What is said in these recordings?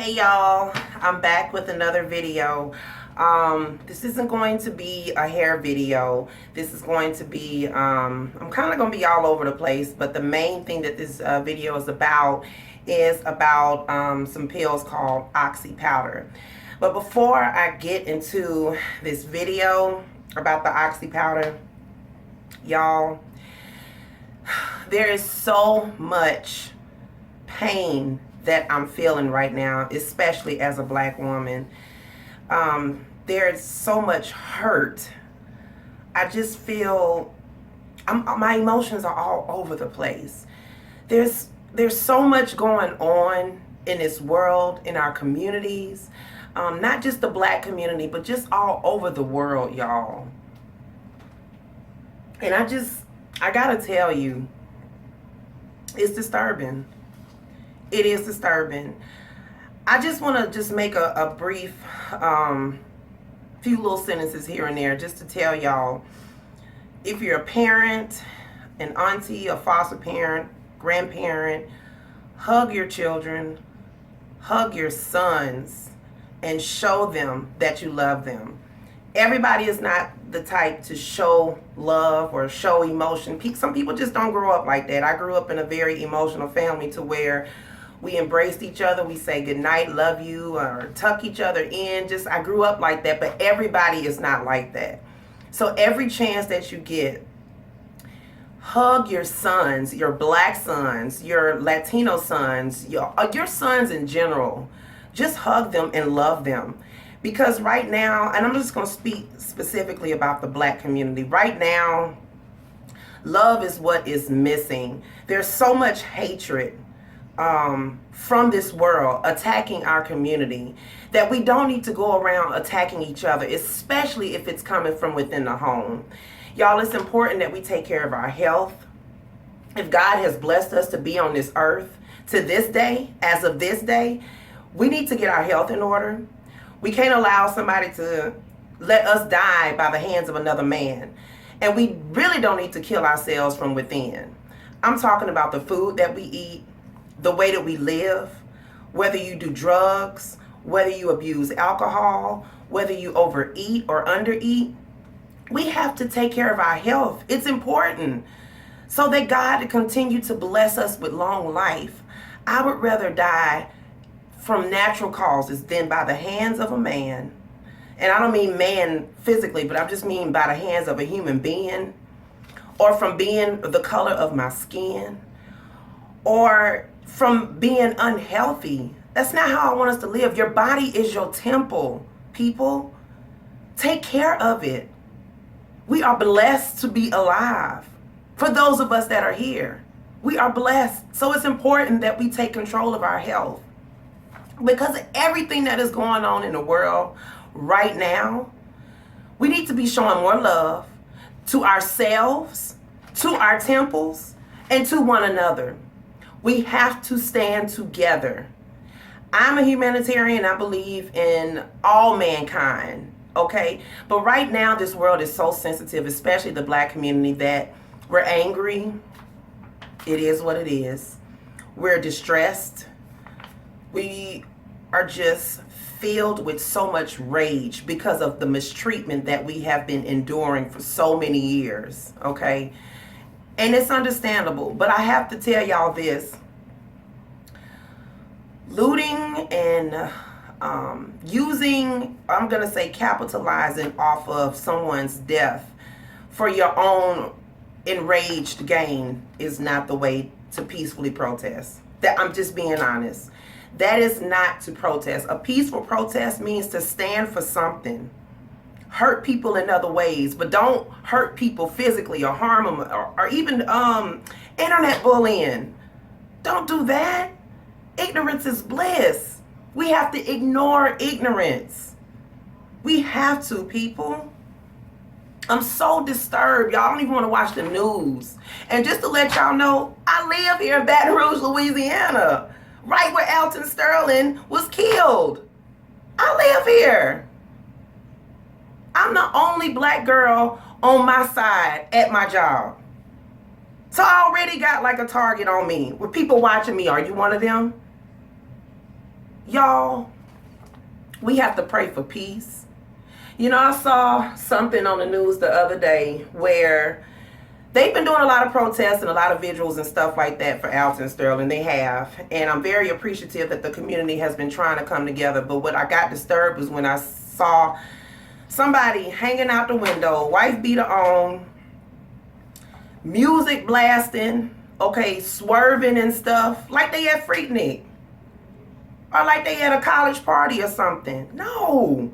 Hey y'all, I'm back with another video. This isn't going to be a hair video. This is going to be, I'm kind of going to be all over the place, but the main thing that this video is about some pills called Oxy-Powder. But before I get into this video about the Oxy-Powder, y'all, there is so much pain that I'm feeling right now, especially as a black woman. There's so much hurt. I just feel my emotions are all over the place. There's so much going on in this world, in our communities, not just the black community, but just all over the world, y'all. And I gotta tell you, it's disturbing. It is disturbing. I just want to just make a brief few little sentences here and there just to tell y'all, if you're a parent, an auntie, a foster parent, grandparent, hug your children, hug your sons, and show them that you love them. Everybody is not the type to show love or show emotion. Some people just don't grow up like that. I grew up in a very emotional family to where we embraced each other. We say goodnight, love you, or tuck each other in. I grew up like that, but everybody is not like that. So every chance that you get, hug your sons, your black sons, your Latino sons, your sons in general. Just hug them and love them. Because right now, and I'm just going to speak specifically about the black community. Right now, love is what is missing. There's so much hatred from this world attacking our community that we don't need to go around attacking each other, especially if it's coming from within the home. Y'all, it's important that we take care of our health. If God has blessed us to be on this earth to this day, as of this day, we need to get our health in order. We can't allow somebody to let us die by the hands of another man. And we really don't need to kill ourselves from within. I'm talking about the food that we eat, the way that we live, whether you do drugs, whether you abuse alcohol, whether you overeat or undereat. We have to take care of our health. It's important so that God can continue to bless us with long life. I would rather die from natural causes than by the hands of a man. And I don't mean man physically, but I just mean by the hands of a human being, or from being the color of my skin, or from being unhealthy. That's not how I want us to live. Your body is your temple, people. Take care of it. We are blessed to be alive. For those of us that are here, we are blessed. So it's important that we take control of our health. Because of everything that is going on in the world right now, we need to be showing more love to ourselves, to our temples, and to one another. We have to stand together. I'm a humanitarian. I believe in all mankind, okay? But right now, this world is so sensitive, especially the black community, that we're angry. It is what it is. We're distressed. We are just filled with so much rage because of the mistreatment that we have been enduring for so many years, okay? And it's understandable, but I have to tell y'all this. Looting and I'm going to say capitalizing off of someone's death for your own enraged gain is not the way to peacefully protest. I'm just being honest. That is not to protest. A peaceful protest means to stand for something. Hurt people in other ways, but don't hurt people physically or harm them, or even internet bullying. Don't do that. Ignorance is bliss. We have to ignore ignorance. We have to, people. I'm so disturbed. Y'all don't even want to watch the news. And just to let y'all know, I live here in Baton Rouge, Louisiana, right where Alton Sterling was killed. I live here. I'm the only black girl on my side at my job. So I already got like a target on me with people watching me. Are you one of them? Y'all, we have to pray for peace. You know, I saw something on the news the other day where they've been doing a lot of protests and a lot of vigils and stuff like that for Alton Sterling. They have. And I'm very appreciative that the community has been trying to come together. But what I got disturbed was when I saw somebody hanging out the window, wife beater on, music blasting, okay, swerving and stuff, like they at Freaknik. Or like they at a college party or something. No.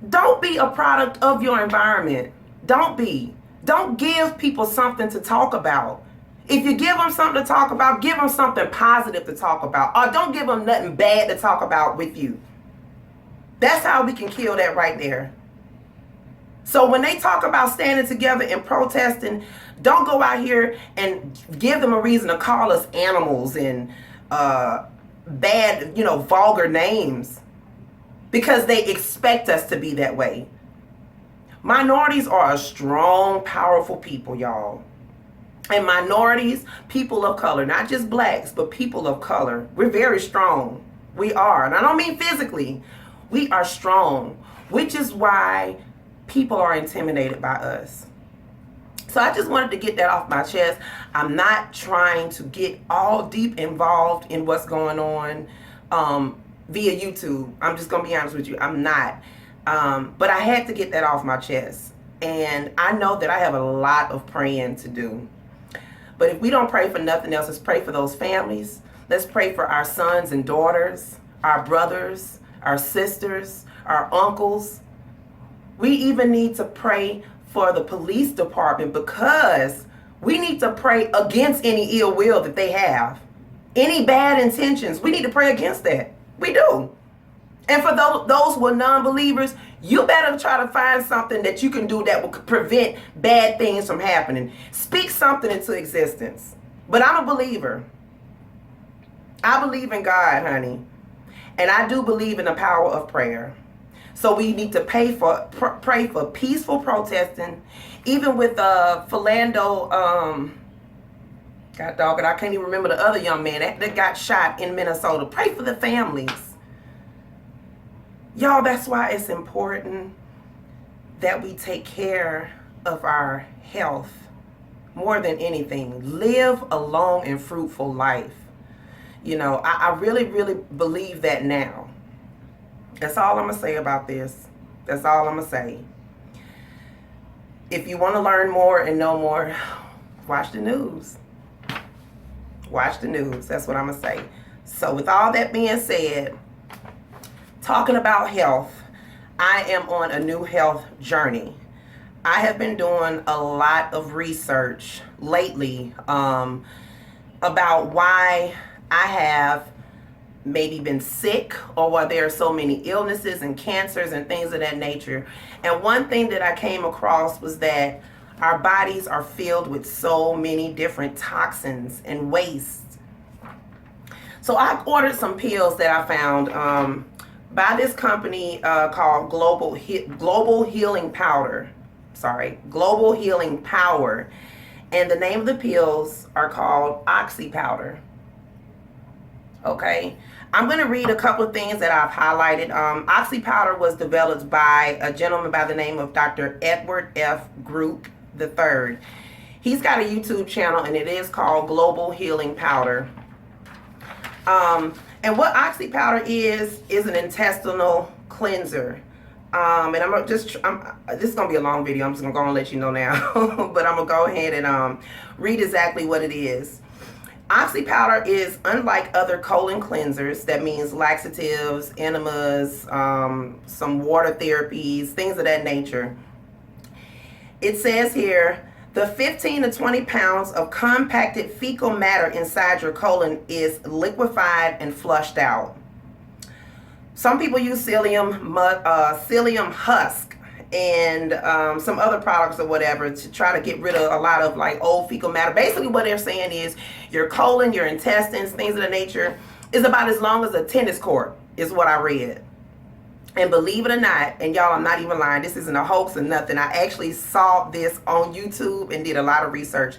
Don't be a product of your environment. Don't be. Don't give people something to talk about. If you give them something to talk about, give them something positive to talk about. Or don't give them nothing bad to talk about with you. That's how we can kill that right there. So when they talk about standing together and protesting, don't go out here and give them a reason to call us animals and bad, vulgar names. Because they expect us to be that way. Minorities are a strong, powerful people, y'all. And minorities, people of color, not just blacks, but people of color, we're very strong. We are. And I don't mean physically. We are strong, which is why people are intimidated by us. So I just wanted to get that off my chest. I'm not trying to get all deep involved in what's going on via YouTube. I'm just going to be honest with you. I'm not. But I had to get that off my chest. And I know that I have a lot of praying to do. But if we don't pray for nothing else, let's pray for those families. Let's pray for our sons and daughters, our brothers, our sisters, our uncles. We even need to pray for the police department because we need to pray against any ill will that they have. Any bad intentions, we need to pray against that. We do. And for those who are non-believers, you better try to find something that you can do that will prevent bad things from happening. Speak something into existence. But I'm a believer. I believe in God, honey. And I do believe in the power of prayer. So we need to pray for peaceful protesting. Even with Philando, God dog it, I can't even remember the other young man that got shot in Minnesota. Pray for the families. Y'all, that's why it's important that we take care of our health more than anything. Live a long and fruitful life. I really, really believe that now. That's all I'm going to say about this. That's all I'm going to say. If you want to learn more and know more, watch the news. Watch the news. That's what I'm going to say. So with all that being said, talking about health, I am on a new health journey. I have been doing a lot of research lately about why I have maybe been sick or why there are so many illnesses and cancers and things of that nature. And one thing that I came across was that our bodies are filled with so many different toxins and wastes. So I ordered some pills that I found by this company called Global Healing Powder. Global Healing Power. And the name of the pills are called Oxy-Powder. Okay. I'm going to read a couple of things that I've highlighted. Oxy-Powder was developed by a gentleman by the name of Dr. Edward F. Group III. He's got a YouTube channel and it is called Global Healing Powder. And what Oxy-Powder is an intestinal cleanser. And this is going to be a long video. I'm just going to go and let you know now. But I'm going to go ahead and read exactly what it is. Oxy-Powder is unlike other colon cleansers. That means laxatives, enemas, some water therapies, things of that nature. It says here, the 15 to 20 pounds of compacted fecal matter inside your colon is liquefied and flushed out. Some people use psyllium husk and some other products or whatever to try to get rid of a lot of like old fecal matter. Basically what they're saying is your colon, your intestines, things of the nature is about as long as a tennis court is what I read. And believe it or not, and y'all, I'm not even lying, this isn't a hoax or nothing. I actually saw this on YouTube and did a lot of research.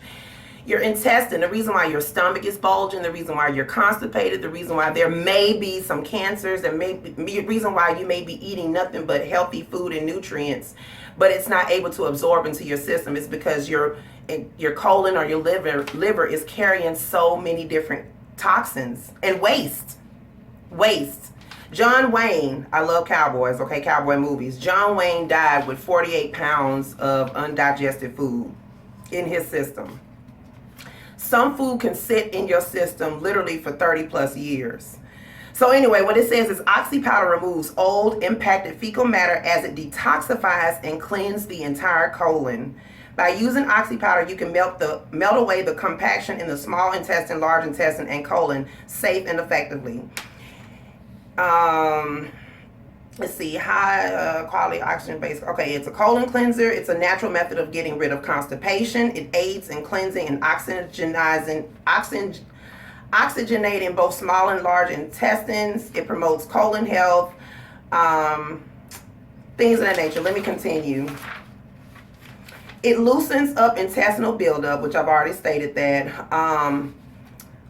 your intestine, the reason why your stomach is bulging, the reason why you're constipated, the reason why there may be some cancers, there may be the reason why you may be eating nothing but healthy food and nutrients, but it's not able to absorb into your system. It's because your colon or your liver is carrying so many different toxins and waste. John Wayne, I love cowboys, okay, cowboy movies. John Wayne died with 48 pounds of undigested food in his system. Some food can sit in your system literally for 30 plus years. So anyway, what it says is Oxy-Powder removes old, impacted fecal matter as it detoxifies and cleans the entire colon. By using Oxy-Powder, you can melt away the compaction in the small intestine, large intestine, and colon safe and effectively. Let's see, high quality oxygen base. Okay, it's a colon cleanser. It's a natural method of getting rid of constipation. It aids in cleansing and oxygenating both small and large intestines. It promotes colon health, things of that nature. Let me continue. It loosens up intestinal buildup, which I've already stated that.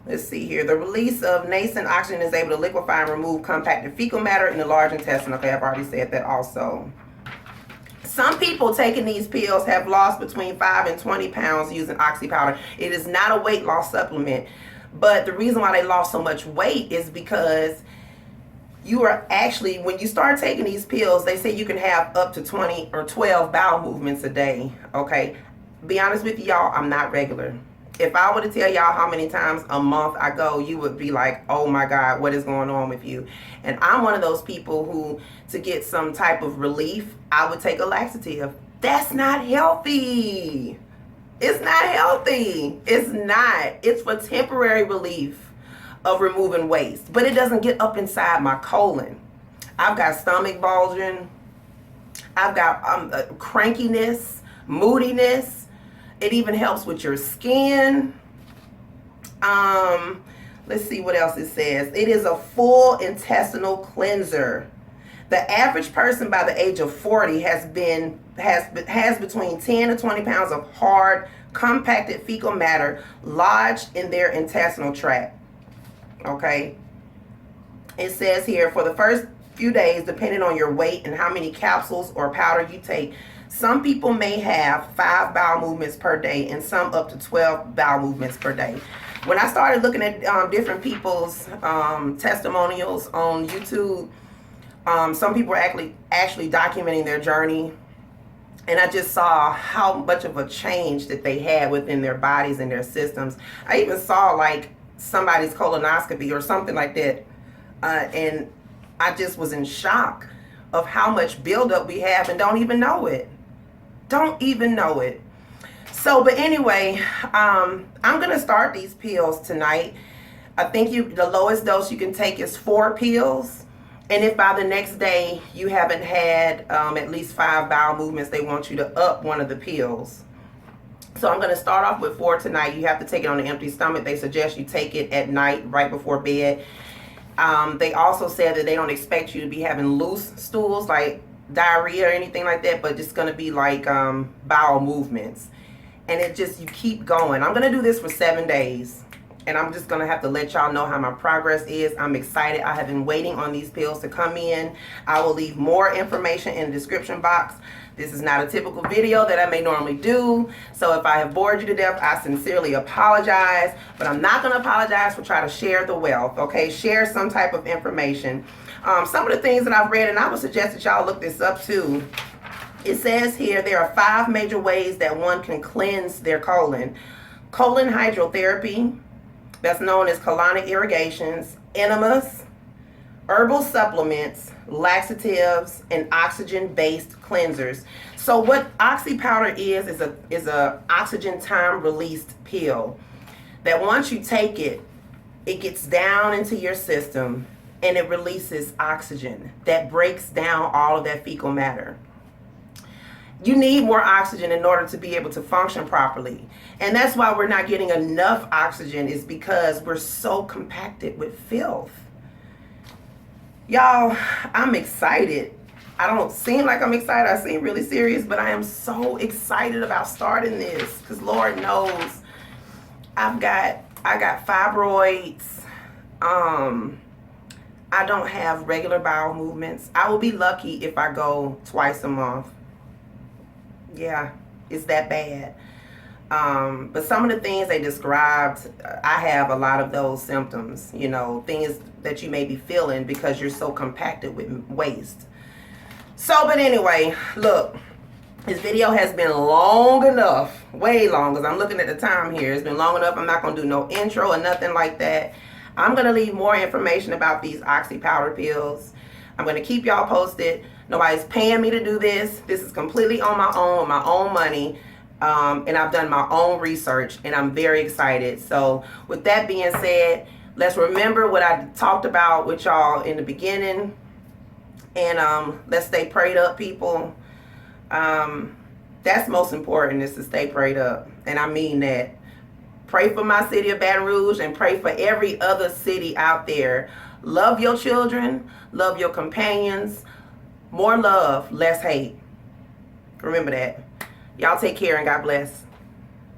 Let's see here. The release of nascent oxygen is able to liquefy and remove compacted fecal matter in the large intestine. Okay, I've already said that also. Some people taking these pills have lost between 5 and 20 pounds using Oxy-Powder. It is not a weight loss supplement, but the reason why they lost so much weight is because you are actually, when you start taking these pills, they say you can have up to 20 or 12 bowel movements a day. Okay, be honest with y'all, I'm not regular. If I were to tell y'all how many times a month I go, you would be like, oh my God, what is going on with you? And I'm one of those people who, to get some type of relief, I would take a laxative. That's not healthy. It's not healthy. It's not. It's for temporary relief of removing waste, but it doesn't get up inside my colon. I've got stomach bulging. I've got crankiness, moodiness. It even helps with your skin. Let's see what else it says. It is a full intestinal cleanser. The average person by the age of 40 has between 10 to 20 pounds of hard, compacted fecal matter lodged in their intestinal tract. Okay. It says here, for the first few days, depending on your weight and how many capsules or powder you take, some people may have 5 bowel movements per day and some up to 12 bowel movements per day. When I started looking at different people's testimonials on YouTube, some people were actually documenting their journey, and I just saw how much of a change that they had within their bodies and their systems. I even saw like somebody's colonoscopy or something like that, and I just was in shock of how much buildup we have and don't even know it. Don't even know it. So, but anyway, I'm going to start these pills tonight. I think the lowest dose you can take is 4 pills. And if by the next day you haven't had at least 5 bowel movements, they want you to up one of the pills. So I'm going to start off with 4 tonight. You have to take it on an empty stomach. They suggest you take it at night, right before bed. They also said that they don't expect you to be having loose stools like diarrhea or anything like that, but it's going to be like bowel movements. And it just, you keep going. I'm going to do this for 7 days. And I'm just going to have to let y'all know how my progress is. I'm excited. I have been waiting on these pills to come in. I will leave more information in the description box. This is not a typical video that I may normally do. So if I have bored you to death, I sincerely apologize. But I'm not going to apologize for trying to share the wealth, okay? Share some type of information. Some of the things that I've read, and I would suggest that y'all look this up too. It says here there are 5 major ways that one can cleanse their colon. Colon hydrotherapy, that's known as colonic irrigations, enemas, herbal supplements, laxatives, and oxygen-based cleansers. So what Oxy-Powder is a oxygen time-released pill that once you take it, it gets down into your system and it releases oxygen that breaks down all of that fecal matter. You need more oxygen in order to be able to function properly. And that's why we're not getting enough oxygen, is because we're so compacted with filth. Y'all, I'm excited. I don't seem like I'm excited. I seem really serious, but I am so excited about starting this because Lord knows I got fibroids. I don't have regular bowel movements. I will be lucky if I go twice a month. Yeah, it's that bad. But some of the things they described, I have a lot of those symptoms, you know, things that you may be feeling because you're so compacted with waste. So, but anyway, look, this video has been long enough, way long, because I'm looking at the time here. It's been long enough. I'm not going to do no intro or nothing like that. I'm going to leave more information about these Oxy-Powder pills. I'm going to keep y'all posted. Nobody's paying me to do this. This is completely on my own, my own money. And I've done my own research, and I'm very excited. So with that being said, let's remember what I talked about with y'all in the beginning. And let's stay prayed up, people. That's most important, is to stay prayed up. And I mean that. Pray for my city of Baton Rouge and pray for every other city out there. Love your children. Love your companions. More love, less hate. Remember that. Y'all take care and God bless.